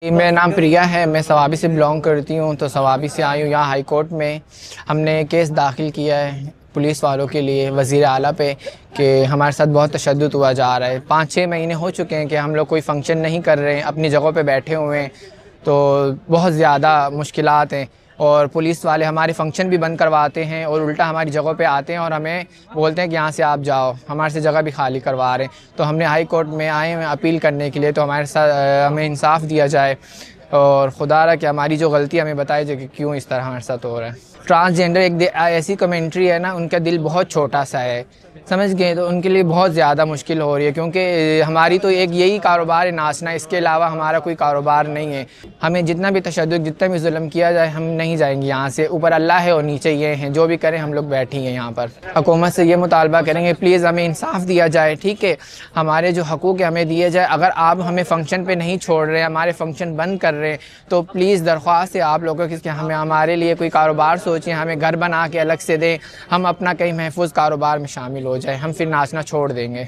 मेरा नाम प्रिया है। मैं सवाबी से बिलोंग करती हूँ। तो सवाबी से आई हूँ यहाँ हाई कोर्ट में। हमने केस दाखिल किया है पुलिस वालों के लिए वज़ीर आला पे कि हमारे साथ बहुत तशद्दुद हुआ जा रहा है। 5-6 महीने हो चुके हैं कि हम लोग कोई फ़ंक्शन नहीं कर रहे हैं, अपनी जगहों पे बैठे हुए हैं। तो बहुत ज़्यादा मुश्किलात हैं और पुलिस वाले हमारे फ़ंक्शन भी बंद करवाते हैं और उल्टा हमारी जगहों पे आते हैं और हमें बोलते हैं कि यहाँ से आप जाओ, हमारे से जगह भी खाली करवा रहे हैं। तो हमने हाई कोर्ट में आए हैं अपील करने के लिए, तो हमारे साथ हमें इंसाफ़ दिया जाए और खुदा रहा कि हमारी जो गलती हमें बताई जाए कि क्यों इस तरह हमारे साथ हो रहा है। ट्रांसजेंडर एक ऐसी कमेंट्री है ना, उनका दिल बहुत छोटा सा है, समझ गए। तो उनके लिए बहुत ज़्यादा मुश्किल हो रही है क्योंकि हमारी तो एक यही कारोबार है नाचना, इसके अलावा हमारा कोई कारोबार नहीं है। हमें जितना भी तशद्दुद जितना भी जुल्म किया जाए हम नहीं जाएंगे यहाँ से। ऊपर अल्लाह है और नीचे ये हैं, जो भी करें हम लोग बैठे हैं यहाँ पर। हुकूमत से ये मुतालबा करेंगे प्लीज़ हमें इंसाफ़ दिया जाए, ठीक है। हमारे जो हकूक़ हमें दिए जाए। अगर आप हमें फ़ंक्शन पे नहीं छोड़ रहे, हमारे फ़ंक्शन बंद कर रहे हैं, तो प्लीज़ दरख्वास्त है आप लोगों की हमें हमारे लिए कोई कारोबार सोचें, हमें घर बना के अलग से दें, हम अपना कहीं महफूज कारोबार में शामिल हो जाए, हम फिर नाचना छोड़ देंगे।